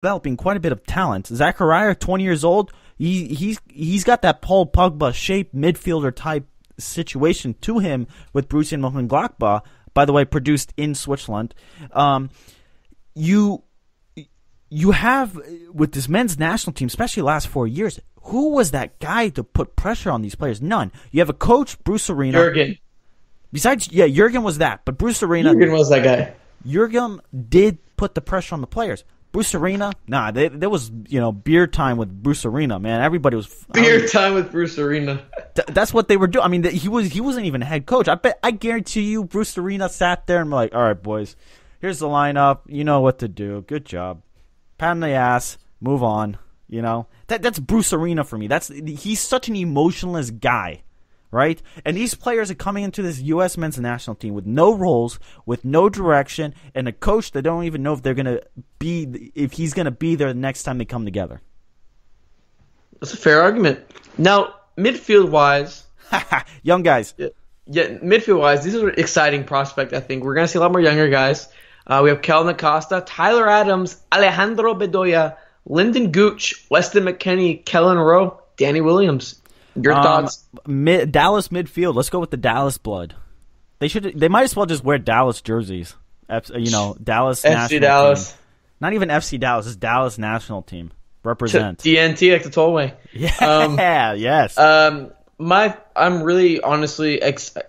developing quite a bit of talent. Zachariah, 20 years old, he's got that Paul Pogba shaped midfielder type situation to him with Borussia Mönchengladbach, by the way, produced in Switzerland. You have, with this men's national team, especially the last 4 years, who was that guy to put pressure on these players? None. You have a coach, Bruce Arena. Jurgen. Besides, yeah, Jurgen was that, but Bruce Arena. Jurgen was that guy. Jurgen did put the pressure on the players. Bruce Arena, nah, there was, beer time with Bruce Arena, man. Everybody was beer time with Bruce Arena. That's what they were doing. I mean, he wasn't even a head coach. I guarantee you, Bruce Arena sat there and was like, all right, boys, here's the lineup. You know what to do. Good job. Pat on the ass. Move on. That's Bruce Arena for me. He's such an emotionless guy. Right? And these players are coming into this U.S. men's national team with no roles, with no direction, and a coach that don't even know if he's going to be there the next time they come together. That's a fair argument. Now, midfield-wise... young guys. Yeah, midfield-wise, these are an exciting prospect, I think. We're going to see a lot more younger guys. We have Kellen Acosta, Tyler Adams, Alejandro Bedoya, Lyndon Gooch, Weston McKennie, Kellen Rowe, Danny Williams. Your thoughts? Dallas midfield. Let's go with the Dallas blood. They might as well just wear Dallas jerseys. Dallas FC national Dallas. Team. Not even FC Dallas. It's Dallas national team. Represent. DNT like the tollway. Yeah. Yes. I'm really honestly.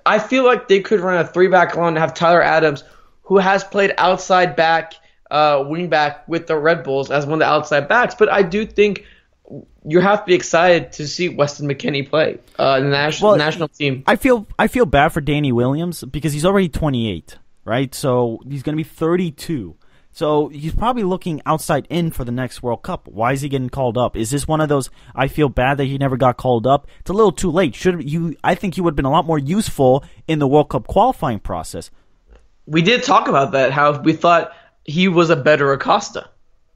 I feel like they could run a 3-back line and have Tyler Adams, who has played outside back, wing back with the Red Bulls as one of the outside backs. But I do think you have to be excited to see Weston McKennie play in the national team. I feel bad for Danny Williams because he's already 28, right? So he's going to be 32. So he's probably looking outside in for the next World Cup. Why is he getting called up? Is this one of those, I feel bad that he never got called up? It's a little too late. I think he would have been a lot more useful in the World Cup qualifying process. We did talk about that, how we thought he was a better Acosta.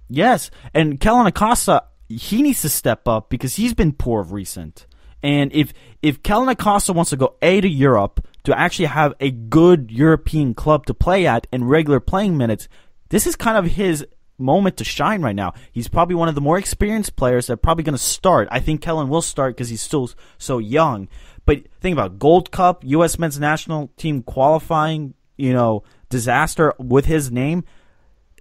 Yes, and Kellen Acosta, he needs to step up because he's been poor of recent. And if Kellen Acosta wants to go to Europe to actually have a good European club to play at in regular playing minutes, this is kind of his moment to shine right now. He's probably one of the more experienced players that are probably going to start. I think Kellen will start because he's still so young. But think about Gold Cup, U.S. men's national team qualifying, disaster with his name.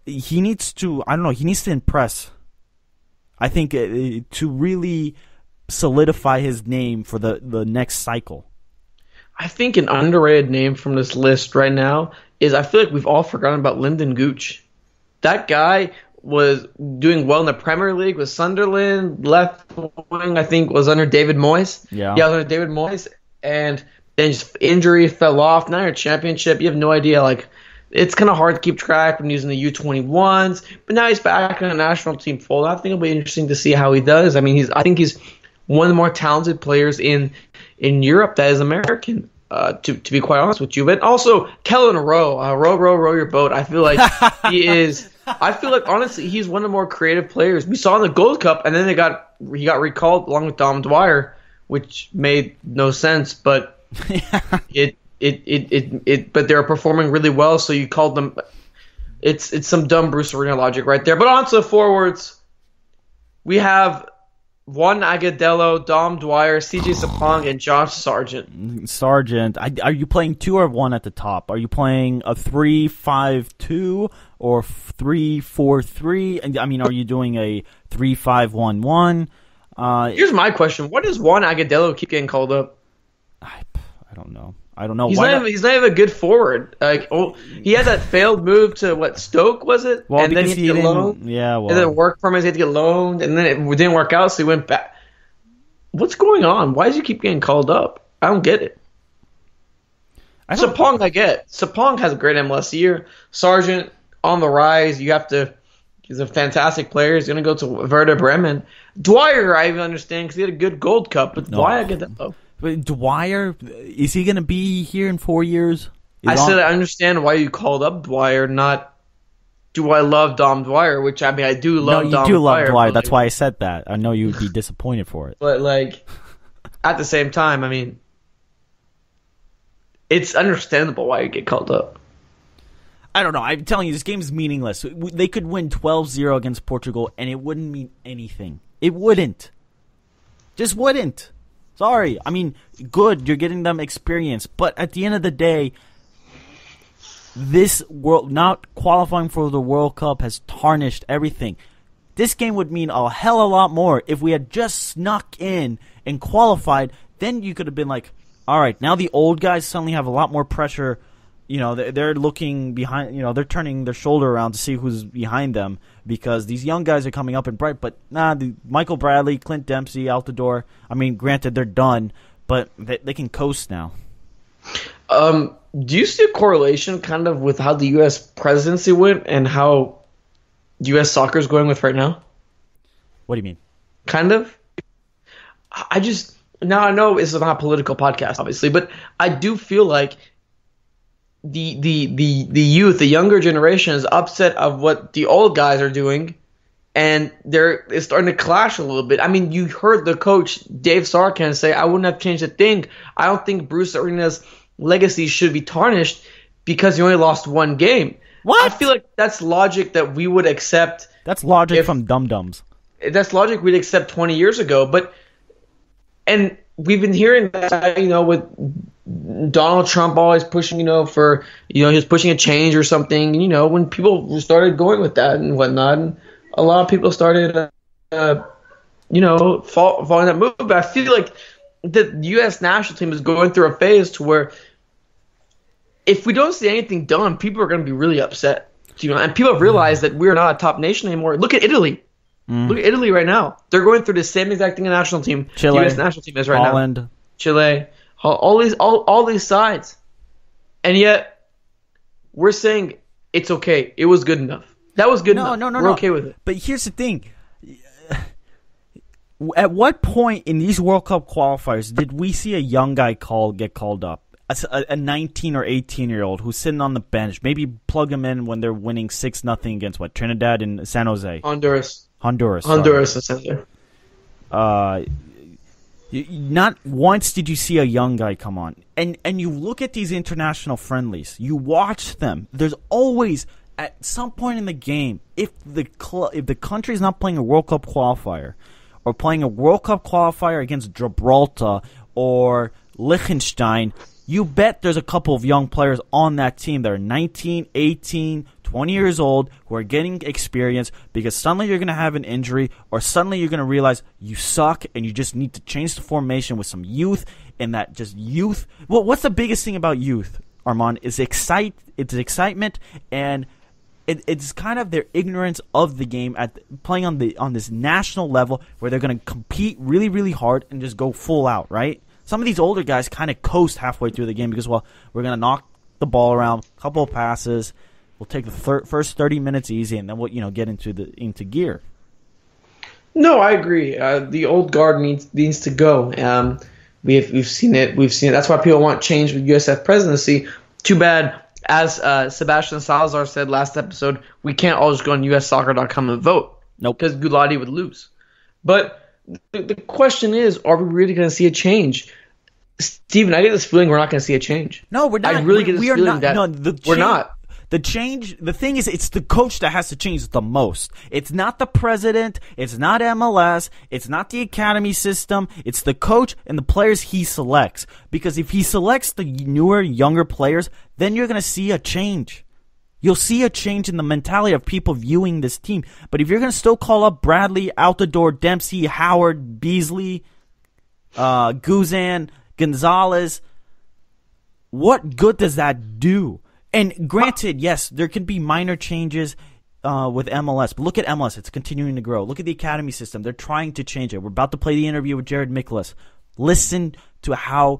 He needs to, he needs to impress. I think to really solidify his name for the next cycle. I think an underrated name from this list right now is, I feel like we've all forgotten about Lyndon Gooch. That guy was doing well in the Premier League with Sunderland, left wing, I think, was under David Moyes. Yeah, was under David Moyes. And then just injury fell off. Now you're a championship. You have no idea, it's kind of hard to keep track when using the U21s, but now he's back in the national team fold. I think it'll be interesting to see how he does. I mean, I think he's one of the more talented players in Europe that is American, to be quite honest with you. But also, Kellen Rowe, row your boat. I feel like he is. I feel like, honestly, he's one of the more creative players. We saw in the Gold Cup, and then he got recalled along with Dom Dwyer, which made no sense, but but they're performing really well, so you called them. It's some dumb Bruce Arena logic right there. But on to the forwards, we have Juan Agudelo, Dom Dwyer, CJ Sapong, and Josh Sargent. Sargent, are you playing 2 or 1 at the top? Are you playing a 3-5-2 or 3-4-3? I mean, are you doing a 3-5-1-1? Here's my question: what does Juan Agudelo keep getting called up? I don't know. I don't know. He's not even a good forward. He had that failed move to Stoke, was it? Well, and then he had to get loaned. Yeah, well, it didn't work for him. He had to get loaned, and then it didn't work out, so he went back. What's going on? Why does he keep getting called up? I don't get it. Sapong, I get. Sapong has a great MLS year. Sargent on the rise. He's a fantastic player. He's going to go to Werder Bremen. Dwyer, I even understand because he had a good Gold Cup, but why I get that though? But Dwyer, is he going to be here in 4 years? I understand why you called up Dwyer, not do I love Dom Dwyer, which I mean I do love. No, you do love Dwyer. That's why I said that. I know you would be disappointed for it. But at the same time, I mean, it's understandable why you get called up. I don't know. I'm telling you, this game is meaningless. They could win 12-0 against Portugal, and it wouldn't mean anything. It wouldn't. Just wouldn't. Sorry. I mean, good. You're getting them experience. But at the end of the day, this world not qualifying for the World Cup has tarnished everything. This game would mean a hell of a lot more if we had just snuck in and qualified. Then you could have been like, all right, now the old guys suddenly have a lot more pressure. You know, they're looking behind, you know, they're turning their shoulder around to see who's behind them because these young guys are coming up in bright. But Michael Bradley, Clint Dempsey, out the door. I mean, granted, they're done, but they can coast now. Do you see a correlation kind of with how the U.S. presidency went and how U.S. soccer is going with right now? What do you mean? Kind of. Now I know it's not a political podcast, obviously, but I do feel like the youth, the younger generation, is upset of what the old guys are doing, and it's starting to clash a little bit. I mean, you heard the coach Dave Sarkan say, "I wouldn't have changed a thing. I don't think Bruce Arena's legacy should be tarnished because he only lost one game." What? I feel like that's logic that we would accept. That's logic from dum-dums. That's logic we'd accept 20 years ago, and we've been hearing that, you know, with Donald Trump always pushing, you know, for, you know, he was pushing a change or something, you know, when people started going with that and whatnot, and a lot of people started, you know, following that move. But I feel like the U.S. national team is going through a phase to where if we don't see anything done, people are going to be really upset. You know, and people have realized that we're not a top nation anymore. Look at Italy. Look at Italy right now. They're going through the same exact thing in the national team. Chile, the U.S. national team is right Holland. now. Chile, all these sides, and yet we're saying it's okay. It was good enough. That was good enough. No. We're okay with it. But here's the thing. At what point in these World Cup qualifiers did we see a young guy get called up? A 19 or 18-year-old who's sitting on the bench. Maybe plug him in when they're winning 6-0 against Trinidad and San Jose. Honduras. Essentially. Not once did you see a young guy come on. And you look at these international friendlies. You watch them. There's always, at some point in the game, if the country is not playing a World Cup qualifier or playing a World Cup qualifier against Gibraltar or Liechtenstein, you bet there's a couple of young players on that team that are 19, 18, 20 years old who are getting experience because suddenly you're going to have an injury or suddenly you're going to realize you suck and you just need to change the formation with some youth and that just youth. Well, what's the biggest thing about youth, Armand, is it's excitement and it's kind of their ignorance of the game at playing on this national level where they're going to compete really, really hard and just go full out, right? Some of these older guys kind of coast halfway through the game because, well, we're going to knock the ball around, a couple of passes. We'll take the first 30 minutes easy, and then we'll get into gear. No, I agree. The old guard needs to go. We've seen it. That's why people want change with USF presidency. Too bad, as Sebastian Salazar said last episode, we can't all just go on USsoccer.com and vote. Nope. Because Gulati would lose. But the question is, are we really going to see a change? Steven, I get this feeling we're not going to see a change. No, we're not. I really get this feeling that we're not. The thing is, it's the coach that has to change the most. It's not the president. It's not MLS. It's not the academy system. It's the coach and the players he selects. Because if he selects the newer, younger players, then you're going to see a change. You'll see a change in the mentality of people viewing this team. But if you're going to still call up Bradley, out the door, Dempsey, Howard, Beasley, Guzan, Gonzalez, what good does that do? And granted, yes, there can be minor changes with MLS. But look at MLS. It's continuing to grow. Look at the academy system. They're trying to change it. We're about to play the interview with Jared Micklos. Listen to how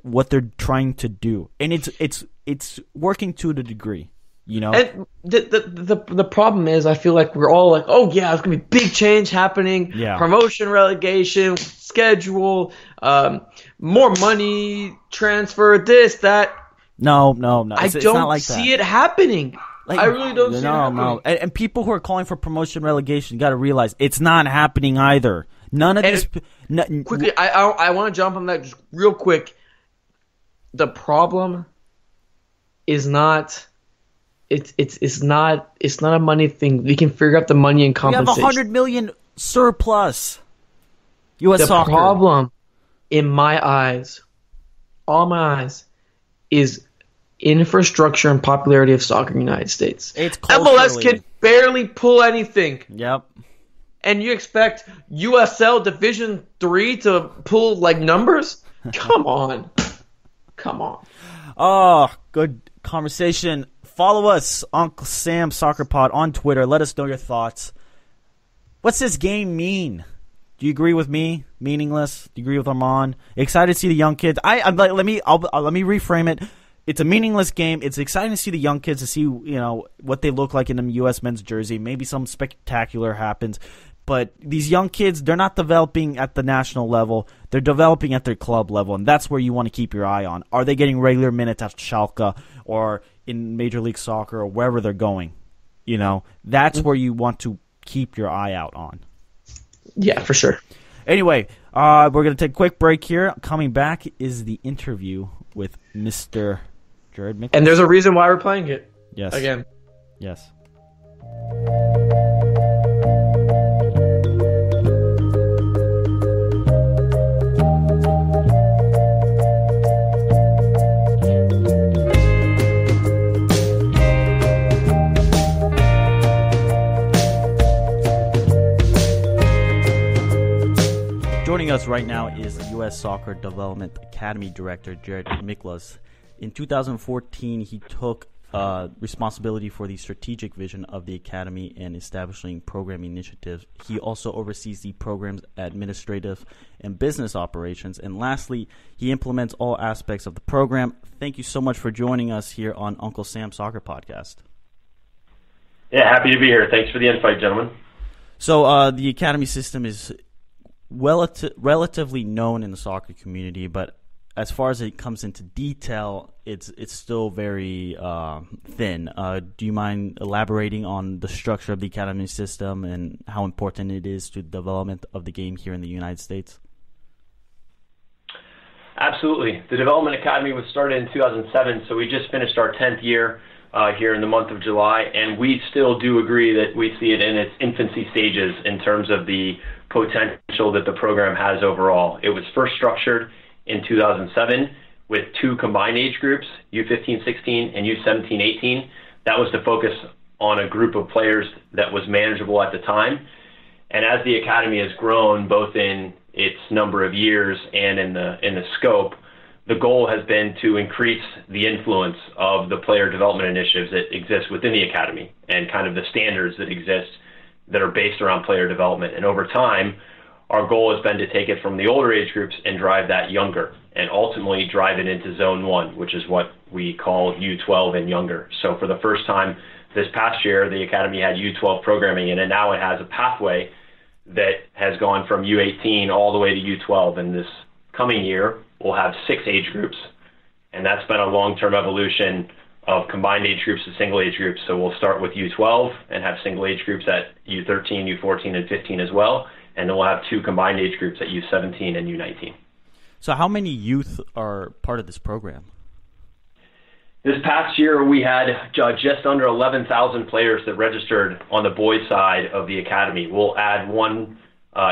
what they're trying to do. And it's working to a degree. You know, and the problem is, I feel like we're all like, oh yeah, it's gonna be big change happening. Yeah. Promotion, relegation, schedule, more money, transfer, this, that. No. I don't not like see that. it happening. I really don't see it happening. No. And people who are calling for promotion, relegation, got to realize it's not happening either. None of this. Quickly, I want to jump on that just real quick. The problem is not it's not a money thing. We can figure out the money and We have compensation. 100 million surplus. U.S. The soccer. problem, in my eyes, all my eyes, is infrastructure and popularity of soccer in the United States. It's MLS culturally. can barely pull anything, Yep. and you expect USL Division 3 to pull like numbers? Come on. Oh, good conversation. Follow us, Uncle Sam Soccer Pod, on Twitter. Let us know your thoughts. What's this game mean? Do you agree with me? Meaningless? Do you agree with Armand? Excited to see the young kids. Let me reframe it. It's a meaningless game. It's exciting to see the young kids, to see what they look like in the U.S. men's jersey. Maybe something spectacular happens. But these young kids, they're not developing at the national level. They're developing at their club level, and that's where you want to keep your eye on. Are they getting regular minutes at Schalke or in Major League Soccer or wherever they're going? That's where you want to keep your eye out on. Yeah, for sure. Anyway, we're going to take a quick break here. Coming back is the interview with Mr. Jared Micklos. And there's a reason why we're playing it. Yes. Again. Yes. Joining us right now is U.S. Soccer Development Academy Director Jared Micklos. In 2014, he took responsibility for the strategic vision of the Academy and establishing program initiatives. He also oversees the program's administrative and business operations. And lastly, he implements all aspects of the program. Thank you so much for joining us here on Uncle Sam Soccer Podcast. Yeah, happy to be here. Thanks for the invite, gentlemen. So the Academy system is relatively known in the soccer community, but as far as it comes into detail, it's still very thin. Do you mind elaborating on the structure of the academy system and how important it is to the development of the game here in the United States? Absolutely. The Development Academy was started in 2007, so we just finished our 10th year here in the month of July, and we still do agree that we see it in its infancy stages in terms of the potential that the program has overall. It was first structured in 2007 with two combined age groups, U15-16 and U17-18. That was to focus on a group of players that was manageable at the time. And as the academy has grown, both in its number of years and in the scope, the goal has been to increase the influence of the player development initiatives that exist within the academy and kind of the standards that exist that are based around player development. And over time, our goal has been to take it from the older age groups and drive that younger and ultimately drive it into Zone 1, which is what we call U12 and younger. So for the first time this past year, the Academy had U12 programming in it, and now it has a pathway that has gone from U18 all the way to U12. And this coming year, we'll have 6 age groups, and that's been a long-term evolution of combined age groups to single age groups. So we'll start with U12 and have single age groups at U13, U14, and 15 as well. And then we'll have 2 combined age groups at U17 and U19. So how many youth are part of this program? This past year, we had just under 11,000 players that registered on the boys' side of the academy. We'll add 1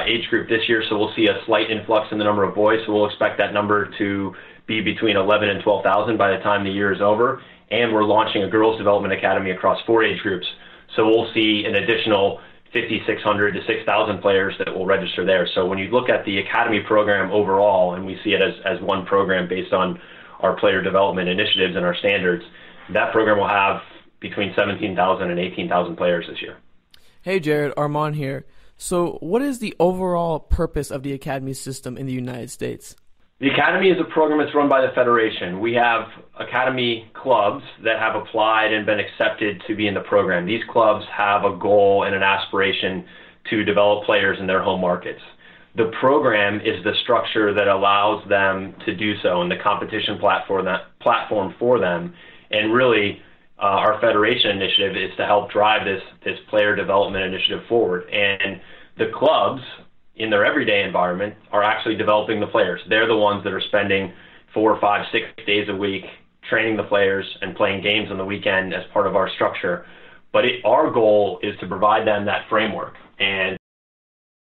age group this year, so we'll see a slight influx in the number of boys. So we'll expect that number to be between 11 and 12,000 by the time the year is over. And we're launching a girls' development academy across 4 age groups. So we'll see an additional 5,600 to 6,000 players that will register there. So when you look at the academy program overall, and we see it as one program based on our player development initiatives and our standards, that program will have between 17,000 and 18,000 players this year. Hey Jared, Armand here. So what is the overall purpose of the academy system in the United States? The Academy is a program that's run by the Federation. We have Academy clubs that have applied and been accepted to be in the program. These clubs have a goal and an aspiration to develop players in their home markets. The program is the structure that allows them to do so and the competition platform for them. And really, our Federation initiative is to help drive this player development initiative forward. And the clubs, in their everyday environment, are actually developing the players. They're the ones that are spending 4, 5, 6 days a week training the players and playing games on the weekend as part of our structure. But our goal is to provide them that framework. And